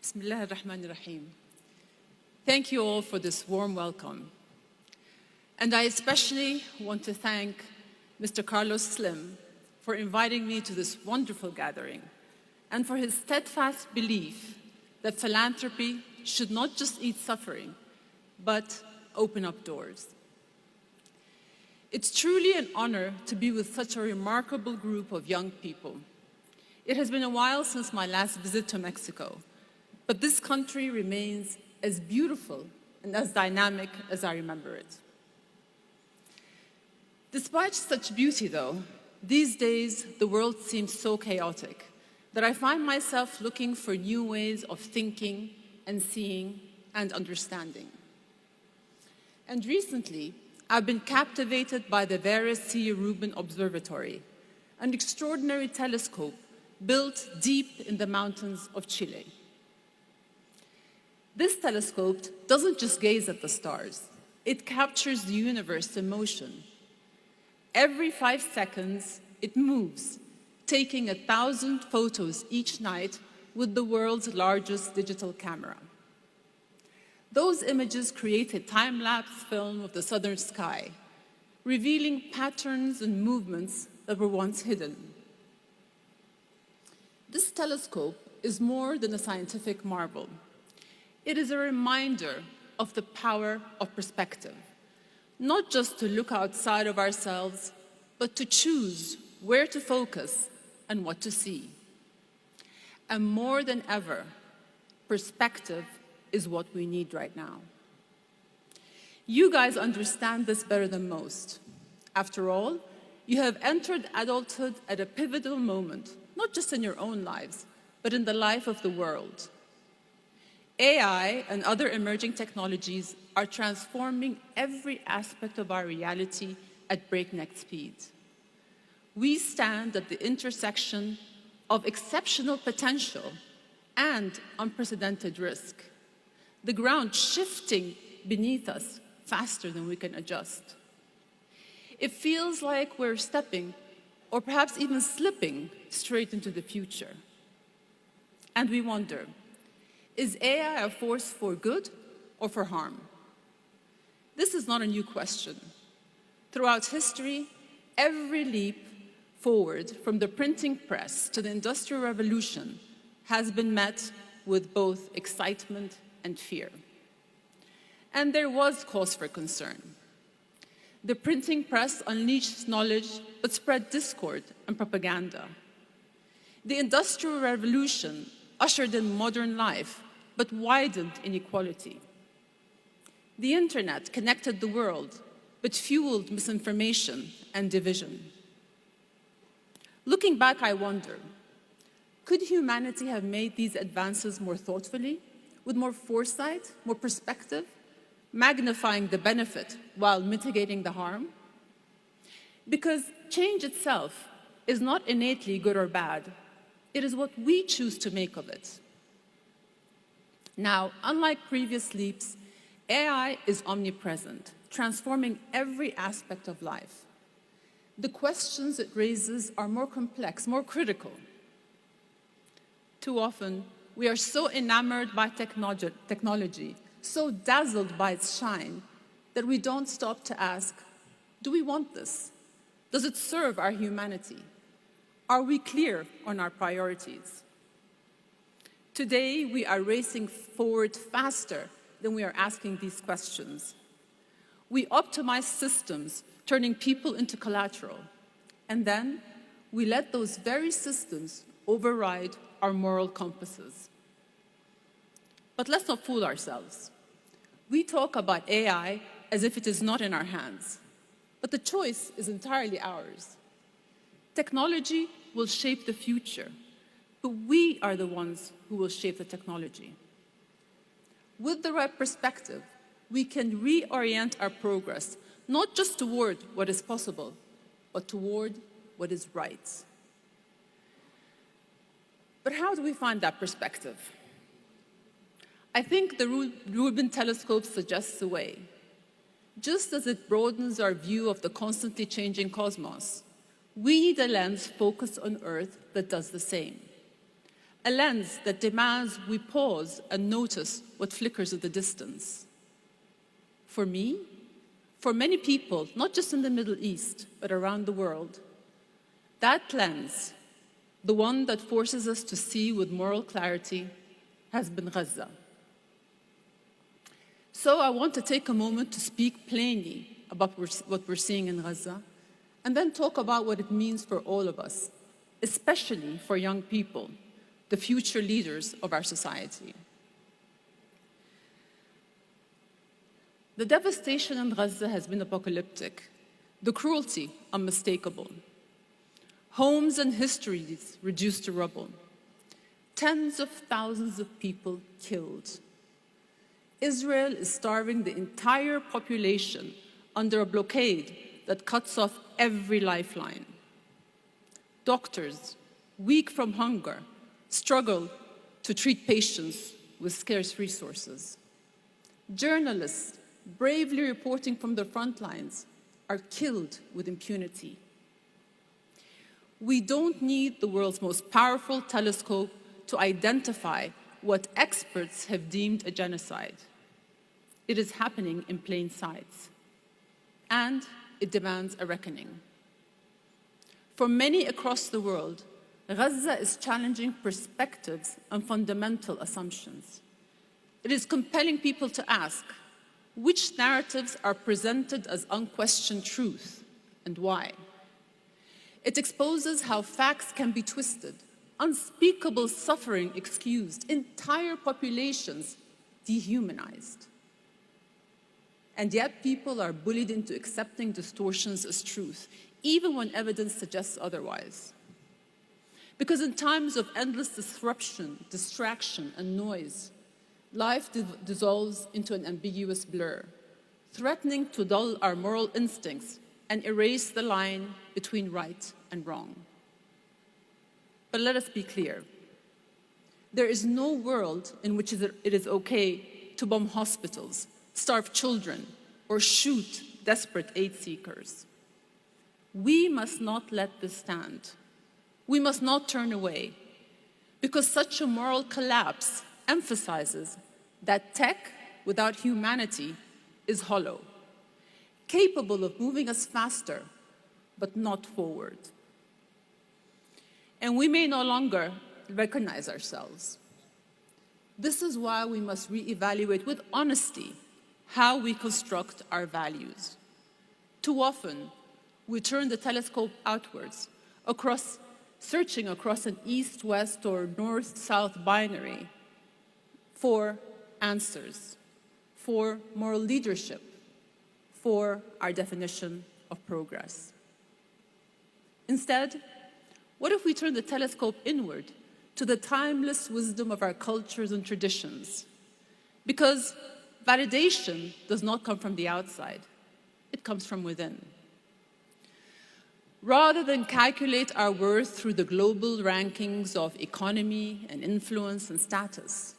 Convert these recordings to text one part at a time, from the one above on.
Bismillah ar-Rahman ar-Rahim. Thank you all for this warm welcome. And I especially want to thank Mr. Carlos Slim for inviting me to this wonderful gathering and for his steadfast belief that philanthropy should not just ease suffering, but open up doors. It's truly an honor to be with such a remarkable group of young people. It has been a while since my last visit to Mexico, but this country remains as beautiful and as dynamic as I remember it. Despite such beauty, though, these days the world seems so chaotic that I find myself looking for new ways of thinking and seeing and understanding. And recently, I've been captivated by the Veres C. Rubin Observatory, an extraordinary telescope built deep in the mountains of Chile. This telescope doesn't just gaze at the stars, it captures the universe in motion. Every 5 seconds, it moves, taking 1,000 photos each night with the world's largest digital camera. Those images create a time-lapse film of the southern sky, revealing patterns and movements that were once hidden. This telescope is more than a scientific marvel. It is a reminder of the power of perspective, not just to look outside of ourselves, but to choose where to focus and what to see. And more than ever, perspective is what we need right now. You guys understand this better than most. After all, you have entered adulthood at a pivotal moment, not just in your own lives, but in the life of the world. AI and other emerging technologies are transforming every aspect of our reality at breakneck speed. We stand at the intersection of exceptional potential and unprecedented risk, the ground shifting beneath us faster than we can adjust. It feels like we're stepping, or perhaps even slipping, straight into the future. And we wonder, is AI a force for good or for harm? This is not a new question. Throughout history, every leap forward from the printing press to the Industrial Revolution has been met with both excitement and fear. And there was cause for concern. The printing press unleashed knowledge but spread discord and propaganda. The Industrial Revolution ushered in modern life but widened inequality. The internet connected the world but fueled misinformation and division. Looking back, I wonder, could humanity have made these advances more thoughtfully, with more foresight, more perspective, magnifying the benefit while mitigating the harm? Because change itself is not innately good or bad. It is what we choose to make of it. Now, unlike previous leaps, AI is omnipresent, transforming every aspect of life. The questions it raises are more complex, more critical. Too often, we are so enamored by technology, so dazzled by its shine, that we don't stop to ask, do we want this? Does it serve our humanity? Are we clear on our priorities? Today, we are racing forward faster than we are asking these questions. We optimize systems, turning people into collateral, and then we let those very systems override our moral compasses. But let's not fool ourselves. We talk about AI as if it is not in our hands, but the choice is entirely ours. Technology will shape the future, but we are the ones who will shape the technology. With the right perspective, we can reorient our progress, not just toward what is possible, but toward what is right. But how do we find that perspective? I think the Rubin telescope suggests a way. Just as it broadens our view of the constantly changing cosmos, we need a lens focused on Earth that does the same. a lens that demands we pause and notice what flickers at the distance. For me, for many people, not just in the Middle East, but around the world, that lens, the one that forces us to see with moral clarity, has been Gaza. So I want to take a moment to speak plainly about what we're seeing in Gaza, and then talk about what it means for all of us, especially for young people, the future leaders of our society. The devastation in Gaza has been apocalyptic, the cruelty unmistakable. Homes and histories reduced to rubble. Tens of thousands of people killed. Israel is starving the entire population under a blockade that cuts off every lifeline. Doctors, weak from hunger, struggle to treat patients with scarce resources. Journalists, bravely reporting from the front lines, are killed with impunity. We don't need the world's most powerful telescope to identify what experts have deemed a genocide. It is happening in plain sight, and it demands a reckoning. For many across the world, Gaza is challenging perspectives and fundamental assumptions. It is compelling people to ask, which narratives are presented as unquestioned truth, and why? It exposes how facts can be twisted, unspeakable suffering excused, entire populations dehumanized. And yet people are bullied into accepting distortions as truth, even when evidence suggests otherwise. Because in times of endless disruption, distraction, and noise, life dissolves into an ambiguous blur, threatening to dull our moral instincts and erase the line between right and wrong. But let us be clear. There is no world in which it is okay to bomb hospitals, starve children, or shoot desperate aid seekers. We must not let this stand. We must not turn away, because such a moral collapse emphasizes that tech without humanity is hollow, capable of moving us faster, but not forward. And we may no longer recognize ourselves. This is why we must reevaluate with honesty how we construct our values. Too often, we turn the telescope outwards, searching across an east-west or north-south binary for answers, for moral leadership, for our definition of progress. Instead, what if we turn the telescope inward to the timeless wisdom of our cultures and traditions? Because validation does not come from the outside, it comes from within. Rather than calculate our worth through the global rankings of economy and influence and status,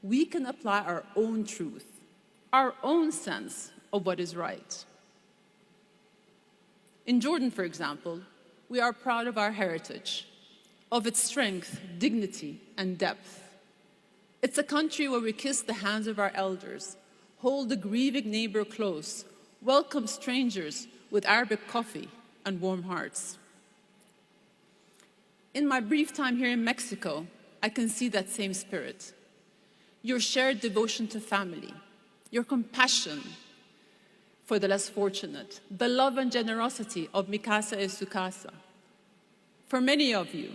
we can apply our own truth, our own sense of what is right. In Jordan, for example, we are proud of our heritage, of its strength, dignity, and depth. It's a country where we kiss the hands of our elders, hold the grieving neighbor close, welcome strangers with Arabic coffee and warm hearts. In my brief time here in Mexico, I can see that same spirit. Your shared devotion to family, your compassion for the less fortunate, the love and generosity of mi casa es su casa. For many of you,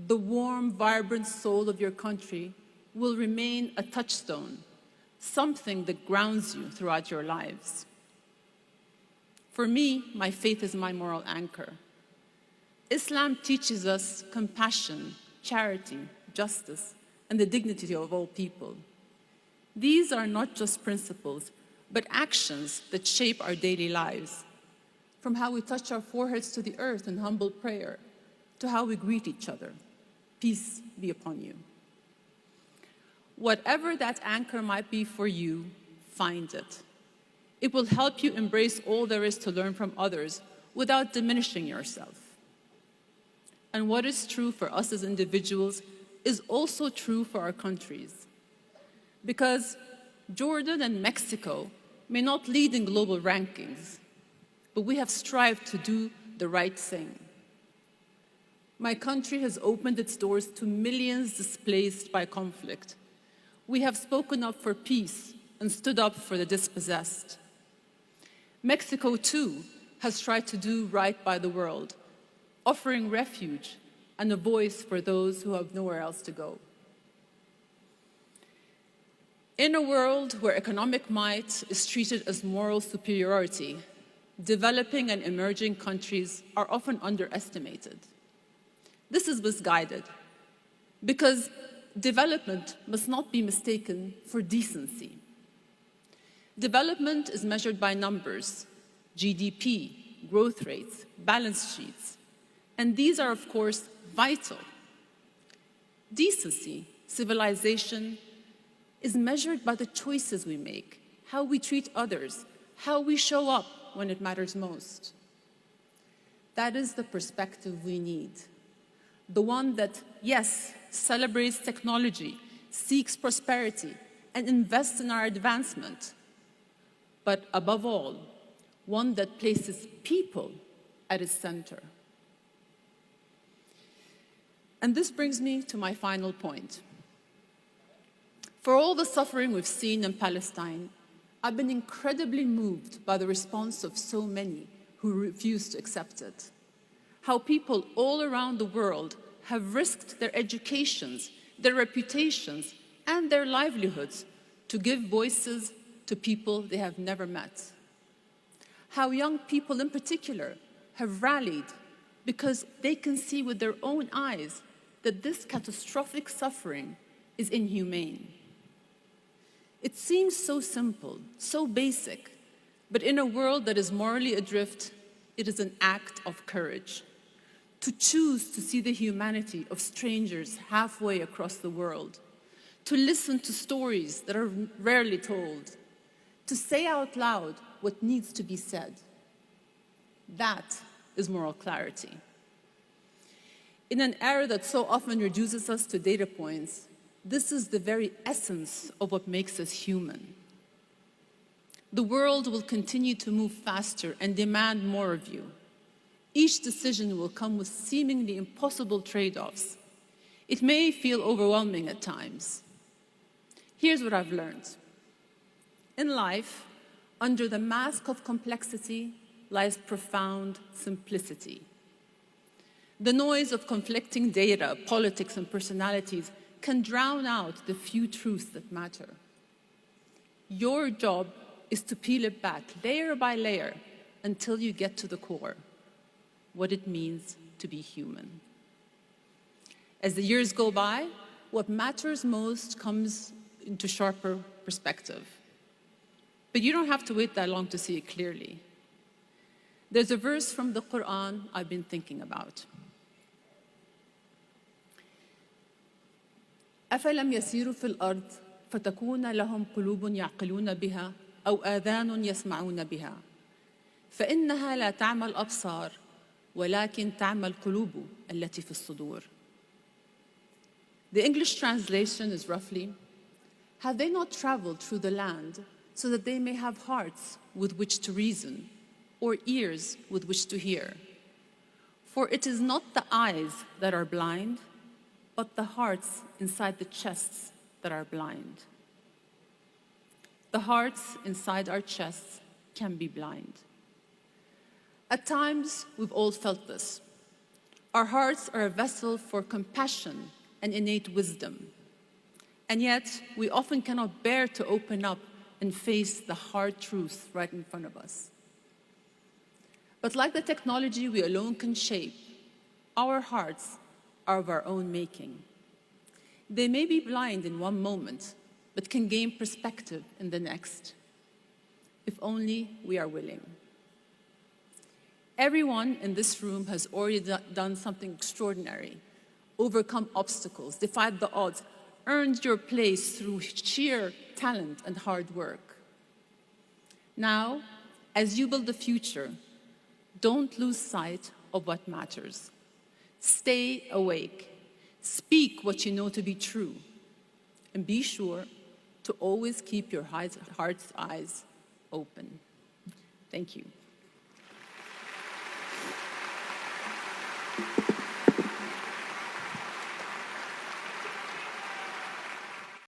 the warm, vibrant soul of your country will remain a touchstone, something that grounds you throughout your lives. For me, my faith is my moral anchor. Islam teaches us compassion, charity, justice, and the dignity of all people. These are not just principles, but actions that shape our daily lives, from how we touch our foreheads to the earth in humble prayer, to how we greet each other. Peace be upon you. Whatever that anchor might be for you, find it. It will help you embrace all there is to learn from others without diminishing yourself. And what is true for us as individuals is also true for our countries. Because Jordan and Mexico may not lead in global rankings, but we have strived to do the right thing. My country has opened its doors to millions displaced by conflict. We have spoken up for peace and stood up for the dispossessed. Mexico, too, has tried to do right by the world, offering refuge and a voice for those who have nowhere else to go. In a world where economic might is treated as moral superiority, developing and emerging countries are often underestimated. This is misguided because development must not be mistaken for decency. Development is measured by numbers, GDP, growth rates, balance sheets, and these are, of course, vital. Decency, civilization, is measured by the choices we make, how we treat others, how we show up when it matters most. That is the perspective we need. The one that, yes, celebrates technology, seeks prosperity, and invests in our advancement, but above all, one that places people at its center. And this brings me to my final point. For all the suffering we've seen in Palestine, I've been incredibly moved by the response of so many who refuse to accept it. How people all around the world have risked their educations, their reputations, and their livelihoods to give voices to people they have never met. How young people in particular have rallied because they can see with their own eyes that this catastrophic suffering is inhumane. It seems so simple, so basic, but in a world that is morally adrift, it is an act of courage. To choose to see the humanity of strangers halfway across the world, to listen to stories that are rarely told, to say out loud what needs to be said. That is moral clarity. In an era that so often reduces us to data points, this is the very essence of what makes us human. The world will continue to move faster and demand more of you. Each decision will come with seemingly impossible trade-offs. It may feel overwhelming at times. Here's what I've learned. In life, under the mask of complexity lies profound simplicity. The noise of conflicting data, politics, and personalities can drown out the few truths that matter. Your job is to peel it back layer by layer until you get to the core, what it means to be human. As the years go by, what matters most comes into sharper perspective. But you don't have to wait that long to see it clearly. There's a verse from the Quran I've been thinking about. أفلم يسيروا في الأرض فتكون لهم قلوب يعقلون بها أو آذان يسمعون بها فإنها لا تعمى الأبصار ولكن تعمى القلوب التي في الصدور. The English translation is roughly, have they not traveled through the land so that they may have hearts with which to reason or ears with which to hear? For it is not the eyes that are blind, but the hearts inside the chests that are blind. The hearts inside our chests can be blind. At times, we've all felt this. Our hearts are a vessel for compassion and innate wisdom. And yet, we often cannot bear to open up and face the hard truth right in front of us. But like the technology we alone can shape, our hearts are of our own making. They may be blind in one moment, but can gain perspective in the next, if only we are willing. Everyone in this room has already done something extraordinary, overcome obstacles, defied the odds, earned your place through sheer talent and hard work. Now, as you build the future, don't lose sight of what matters. Stay awake. Speak what you know to be true, and be sure to always keep your heart's eyes open. Thank you.